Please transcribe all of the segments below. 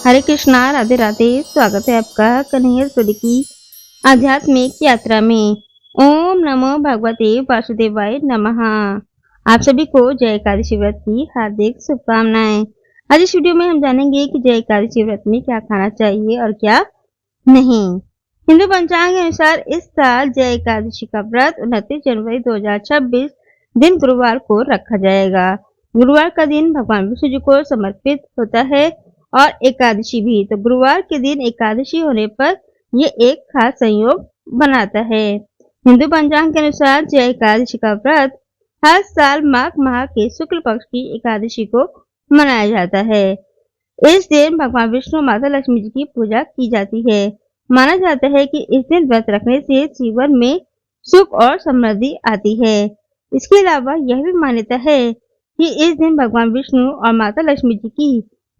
हरे कृष्णा, राधे राधे। स्वागत है आपका कन्हैया स्टोरी की आध्यात्मिक यात्रा में। ओम नमो भगवते वासुदेवाय नमः। आप सभी को जय एकादशी व्रत की हार्दिक शुभकामनाएं। आज इस वीडियो में हम जानेंगे कि जय एकादशी व्रत में क्या खाना चाहिए और क्या नहीं। हिंदू पंचांग के अनुसार इस साल जय एकादशी का व्रत 29 जनवरी 2026 दिन गुरुवार को रखा जाएगा। गुरुवार का दिन भगवान विष्णु जी को समर्पित होता है और एकादशी भी। तो गुरुवार के दिन एकादशी होने पर ये एक खास संयोग बनाता है। हिंदू पंचांग के अनुसार जय एकादशी का व्रत हर साल माघ माह के शुक्ल पक्ष की एकादशी को मनाया जाता है। इस दिन भगवान विष्णु माता लक्ष्मी जी की पूजा की जाती है। माना जाता है कि इस दिन व्रत रखने से जीवन में सुख और समृद्धि आती है। इसके अलावा यह भी मान्यता है कि इस दिन भगवान विष्णु और माता लक्ष्मी जी की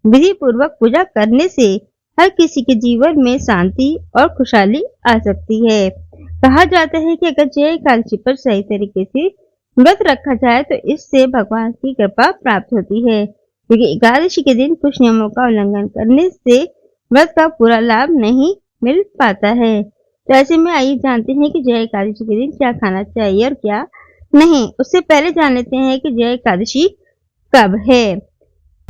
विधि पूर्वक पूजा करने से हर किसी के जीवन में शांति और खुशहाली आ सकती है। कहा जाता है कि अगर जय एकादशी पर सही तरीके से व्रत रखा जाए तो इससे भगवान की कृपा प्राप्त होती है, क्योंकि एकादशी के दिन कुछ नियमों का उल्लंघन करने से व्रत का पूरा लाभ नहीं मिल पाता है। तो ऐसे में आइए जानते हैं कि जय एकादशी के दिन क्या खाना चाहिए और क्या नहीं। उससे पहले जान लेते हैं कि जय एकादशी कब है।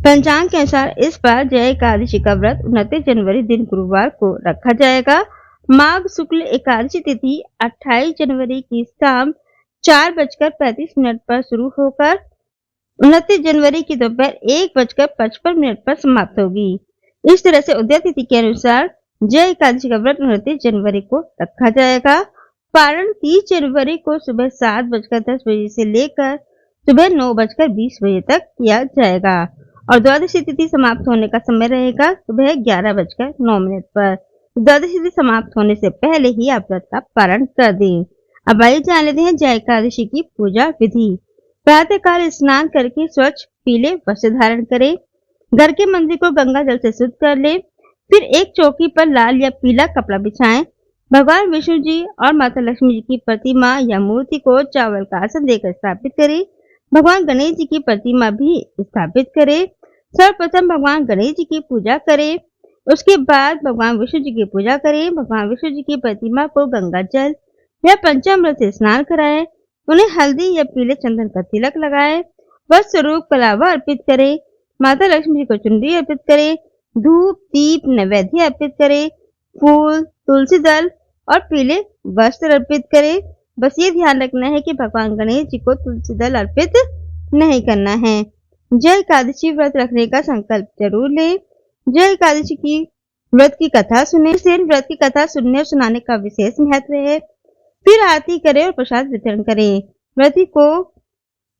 पंचांग के अनुसार इस बार जय एकादशी का व्रत 29 जनवरी दिन गुरुवार को रखा जाएगा। माघ शुक्ल एकादशी तिथि 28 जनवरी की शाम 4:35 पर शुरू होकर 29 जनवरी की दोपहर 1:55 पर समाप्त होगी। इस तरह से उदय तिथि के अनुसार जय एकादशी का व्रत 29 जनवरी को रखा जाएगा। पारण 30 जनवरी को सुबह 7:10 बजे से लेकर सुबह 9:20 बजे तक किया जाएगा और द्वादशी तिथि समाप्त होने का समय रहेगा सुबह 11:09 पर। द्वादशी तिथि समाप्त होने से पहले ही आप व्रत का पारण कर दें। अब आइए जान लेते हैं जय एकादशी की पूजा विधि। प्रातःकाल स्नान करके स्वच्छ पीले वस्त्र धारण करें। घर के मंदिर को गंगा जल से शुद्ध कर ले। फिर एक चौकी पर लाल या पीला कपड़ा बिछाएं। भगवान विष्णु जी और माता लक्ष्मी जी की प्रतिमा या मूर्ति को चावल का आसन देकर स्थापित करें। भगवान गणेश जी की प्रतिमा भी स्थापित करें। सर्वप्रथम भगवान गणेश जी की पूजा करें, उसके बाद भगवान विष्णु जी की पूजा करें। भगवान विष्णु जी की प्रतिमा को गंगा जल या पंचामृत से स्नान कराएं। उन्हें हल्दी या पीले चंदन का तिलक लगाएं। वस्त्र स्वरूप कलावा अर्पित करें। माता लक्ष्मी जी को चुनरी अर्पित करें। धूप दीप नैवेद्य अर्पित करें। फूल तुलसी दल और पीले वस्त्र अर्पित करें। बस ये ध्यान रखना है कि भगवान गणेश जी को तुलसी दल अर्पित नहीं करना है। जय एकादशी व्रत रखने का संकल्प जरूर लें। जय एकादशी की व्रत की कथा सुने। इस दिन व्रत की कथा सुनने और सुनाने का विशेष महत्व है। फिर आरती करें और प्रसाद वितरण करें। व्रती को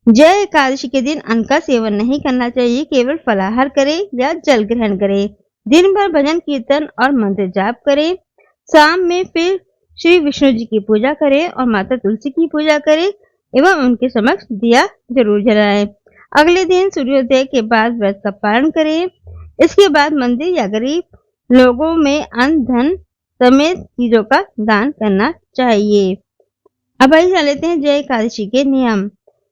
जय एकादशी के दिन अन्न का सेवन नहीं करना चाहिए, केवल फलाहार करें या जल ग्रहण करें। दिन भर भजन कीर्तन और मंत्र जाप करें। शाम में फिर श्री विष्णु जी की पूजा करें और माता तुलसी की पूजा करें एवं उनके समक्ष दिया जरूर जलाएं। अगले दिन सूर्योदय के बाद व्रत का पारण करें। इसके बाद मंदिर या गरीब लोगों में अन्न धन समेत चीजों का दान करना चाहिए। अब आइए जान लेते हैं जय एकादशी के नियम।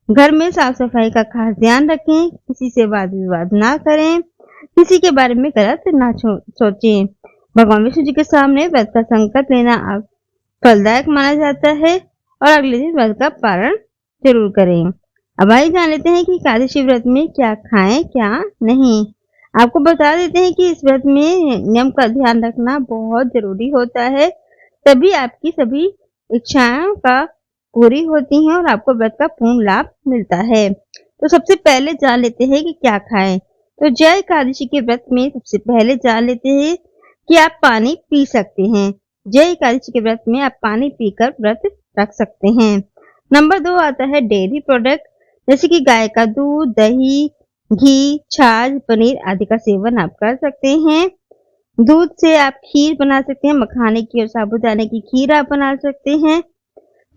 घर में साफ सफाई का खास ध्यान रखें। किसी से वाद विवाद ना करें। किसी के बारे में गलत ना सोचें। भगवान विष्णु जी के सामने व्रत का संकल्प लेना फलदायक माना जाता है और अगले दिन व्रत का पारण जरूर करें। अब आइए जान लेते हैं कि एकादशी व्रत में क्या खाएं क्या नहीं। आपको बता देते हैं कि इस व्रत में नियम का ध्यान रखना बहुत जरूरी होता है, तभी आपकी सभी इच्छाएं का पूरी होती हैं और आपको व्रत का पूर्ण लाभ मिलता है। तो सबसे पहले जान लेते हैं कि क्या खाएं। तो जय एकादशी के व्रत में सबसे पहले जान लेते हैं कि आप पानी पी सकते हैं। जय एकादशी के व्रत में आप पानी पीकर व्रत रख सकते हैं। नंबर 2 आता है डेयरी प्रोडक्ट, जैसे कि गाय का दूध, दही, घी, छाछ, पनीर आदि का सेवन आप कर सकते हैं। दूध से आप खीर बना सकते हैं। मखाने की और साबूदाने की खीर आप बना सकते हैं।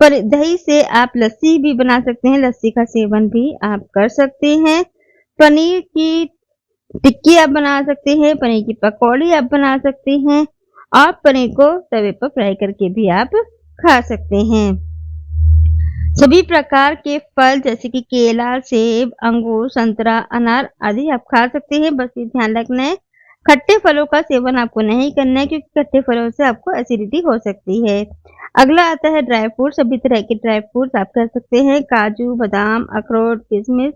पर दही से आप लस्सी भी बना सकते हैं। लस्सी का सेवन भी आप कर सकते हैं। पनीर की टिक्की आप बना सकते हैं। पनीर की पकौड़ी आप बना सकते हैं और पनीर को तवे पर फ्राई करके भी आप खा सकते हैं। सभी प्रकार के फल जैसे कि केला, सेब, अंगूर, संतरा, अनार आदि आप खा सकते हैं। बस ये ध्यान रखना है खट्टे फलों का सेवन आपको नहीं करना है क्योंकि खट्टे फलों से आपको एसिडिटी हो सकती है। अगला आता है ड्राई फ्रूट। सभी तरह के ड्राई फ्रूट्स आप कर सकते हैं। काजू, बादाम, अखरोट, किशमिश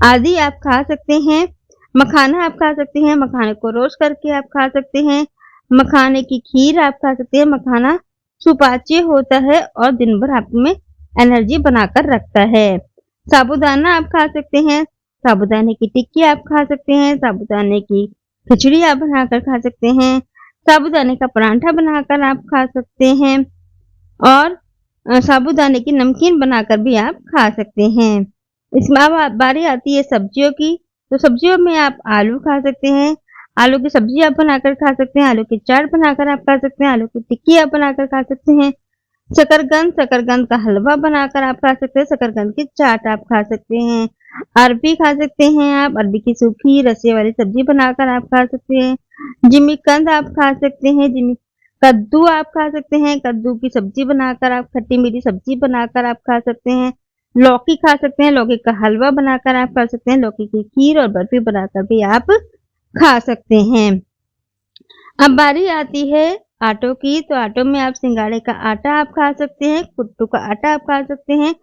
आदि आप खा सकते हैं। मखाना आप खा सकते हैं। मखाने को रोस्ट करके आप खा सकते हैं। मखाने की खीर आप खा सकते हैं। मखाना सुपाच्य होता है और दिन भर आप में एनर्जी बनाकर रखता है। साबूदाना आप खा सकते हैं। साबूदाने की टिक्की आप खा सकते हैं। साबूदाने की खिचड़ी आप बनाकर खा सकते हैं। साबूदाने का पराठा बनाकर आप खा सकते हैं और साबूदाने की नमकीन बनाकर भी आप खा सकते हैं। इसमें अब बारी आती है सब्जियों की, तो सब्जियों में आप आलू खा सकते हैं। आलू की सब्जी आप बनाकर खा सकते हैं। आलू की चाट बनाकर आप खा सकते हैं। आलू की टिक्की आप बनाकर खा सकते हैं। शकरकंद का हलवा बनाकर आप खा सकते हैं। शकरकंद की चाट आप खा सकते हैं। अरबी खा सकते हैं आप। अरबी की सूखी रस्से वाली सब्जी बनाकर आप खा सकते हैं। जिमीकंद आप खा सकते हैं। कद्दू आप खा सकते हैं। कद्दू की सब्जी बनाकर आप खट्टी मीठी सब्जी बनाकर आप खा सकते हैं। लौकी खा सकते हैं। लौकी का हलवा बनाकर आप खा सकते हैं। लौकी की खीर और बर्फी बनाकर भी आप खा सकते हैं। अब बारी आती है आटों की, तो आटों में आप सिंगाड़े का आटा आप खा सकते हैं। कुट्टू का आटा आप खा सकते हैं।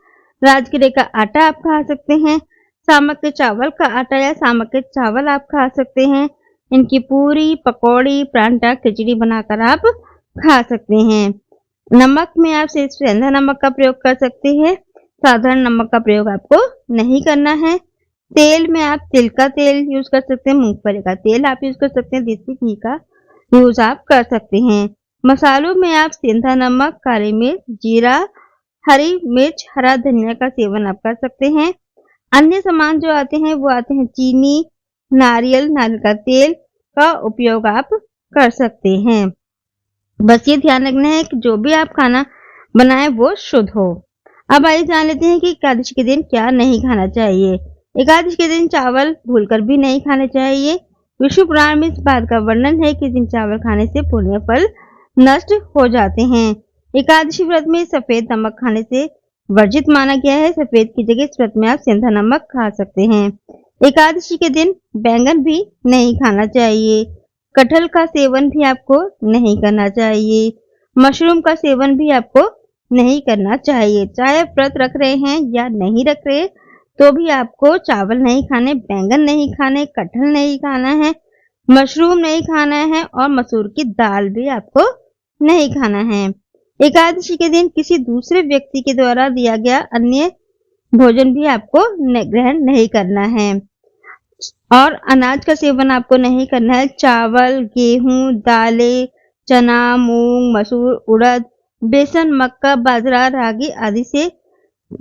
राजगिरे का आटा आप खा सकते हैं। सामक के चावल का आटा या सामक के चावल आप खा सकते हैं। इनकी पूरी, पकौड़ी, परांठा, खिचड़ी बनाकर आप खा सकते हैं। नमक में आप सिर्फ सेंधा नमक का प्रयोग कर सकते हैं। साधारण नमक का प्रयोग आपको नहीं करना है। तेल में आप तिल का तेल यूज कर सकते हैं। मूंगफली का तेल आप यूज कर सकते हैं। देसी घी का यूज आप कर सकते हैं। मसालों में आप सेंधा नमक, काली मिर्च, जीरा, हरी मिर्च, हरा धनिया का सेवन आप कर सकते हैं। अन्य सामान जो आते हैं वो आते हैं चीनी, नारियल का तेल का उपयोग आप कर सकते हैं। बस ये ध्यान रखना है कि जो भी आप खाना बनाएं वो शुद्ध हो। अब आइए जान लेते हैं कि एकादशी के दिन क्या नहीं खाना चाहिए। एकादशी के दिन चावल भूलकर भी नहीं खाने चाहिए। विष्णु पुराण में इस बात का वर्णन है कि दिन चावल खाने से पुण्य फल नष्ट हो जाते हैं। एकादशी व्रत में सफेद नमक खाने से वर्जित माना गया है। सफेद की जगह इस व्रत में आप सेंधा नमक खा सकते हैं। एकादशी के दिन बैंगन भी नहीं खाना चाहिए। कटहल का सेवन भी आपको नहीं करना चाहिए। मशरूम का सेवन भी आपको नहीं करना चाहिए। चाहे व्रत रख रहे हैं या नहीं रख रहे, तो भी आपको चावल नहीं खाने, बैंगन नहीं खाने, कटहल नहीं खाना है, मशरूम नहीं खाना है और मसूर की दाल भी आपको नहीं खाना है। एकादशी के दिन किसी दूसरे व्यक्ति के द्वारा दिया गया अन्य भोजन भी आपको ग्रहण नहीं करना है और अनाज का सेवन आपको नहीं करना है। चावल, गेहूं, दालें, चना, मूंग, मसूर, उड़द, बेसन, मक्का, बाजरा, रागी आदि से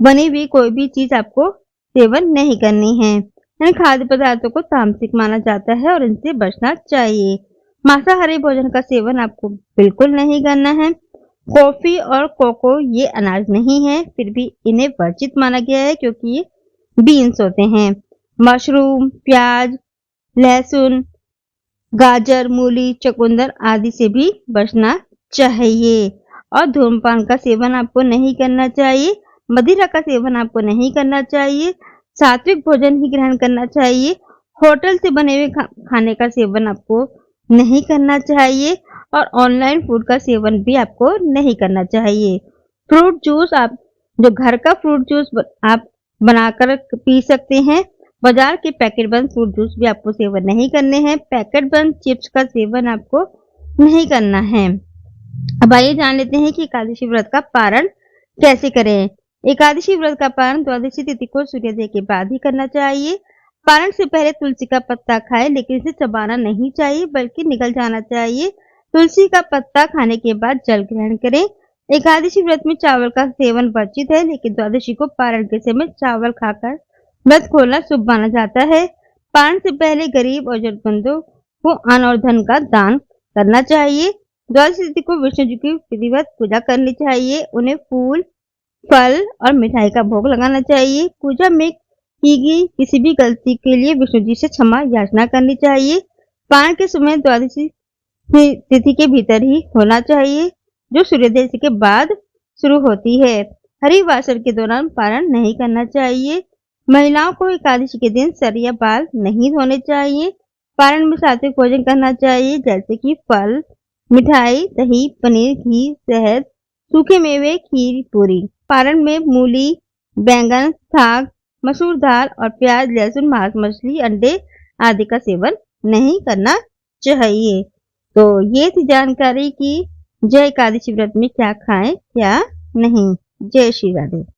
बनी हुई कोई भी चीज आपको सेवन नहीं करनी है। इन खाद्य पदार्थों को तामसिक माना जाता है और इनसे बचना चाहिए। मांसाहारी भोजन का सेवन आपको बिल्कुल नहीं करना है। कॉफी और कोको ये अनाज नहीं है, फिर भी इन्हें वर्जित माना गया है क्योंकि ये बीन्स होते हैं। मशरूम, प्याज, लहसुन, गाजर, मूली, चुकंदर आदि से भी बचना चाहिए और धूम्रपान का सेवन आपको नहीं करना चाहिए। मदिरा का सेवन आपको नहीं करना चाहिए। सात्विक भोजन ही ग्रहण करना चाहिए। होटल से बने हुए खाने का सेवन आपको नहीं करना चाहिए और ऑनलाइन फूड का सेवन भी आपको नहीं करना चाहिए। फ्रूट जूस आप जो घर का फ्रूट जूस आप बनाकर पी सकते हैं। बाजार के पैकेट बंद फ्रूट जूस भी आपको सेवन नहीं करने हैं। पैकेट बंद चिप्स का सेवन आपको नहीं करना है। अब आइए जान लेते हैं कि एकादशी व्रत का पारण कैसे करें। एकादशी व्रत का पारण द्वादशी तिथि को सूर्योदय के बाद ही करना चाहिए। पारण से पहले तुलसी का पत्ता खाएं, लेकिन इसे चबाना नहीं चाहिए बल्कि निगल जाना चाहिए। तुलसी का पत्ता खाने के बाद जल ग्रहण करें। एकादशी व्रत में चावल का सेवन वर्जित है, लेकिन द्वादशी को पारण के समय चावल खाकर व्रत खोलना शुभ माना जाता है। पारण से पहले गरीब और जरूरतमंदों को अन्न और धन का दान करना चाहिए। द्वादशी तिथि को विष्णु जी की विधिवत पूजा करनी चाहिए। उन्हें फूल, फल और मिठाई का भोग लगाना चाहिए। पूजा में की गई किसी भी गलती के लिए विष्णु जी से क्षमा याचना करनी चाहिए। पारण के समय द्वादशी तिथि के भीतर ही होना चाहिए, जो सूर्योदय के बाद शुरू होती है। हरिवासर के दौरान पारण नहीं करना चाहिए। महिलाओं को एकादशी के दिन सर या बाल नहीं धोने चाहिए। पारण में सात्विक भोजन करना चाहिए, जैसे कि फल, मिठाई, दही, पनीर, घी, शहद, सूखे मेवे, खीर, पूरी। पारण में मूली, बैंगन, साग, मसूर दाल और प्याज, लहसुन, मांस, मछली, अंडे आदि का सेवन नहीं करना चाहिए। तो ये थी जानकारी कि जय एकादशी व्रत में क्या खाएं क्या नहीं। जय श्री राधे।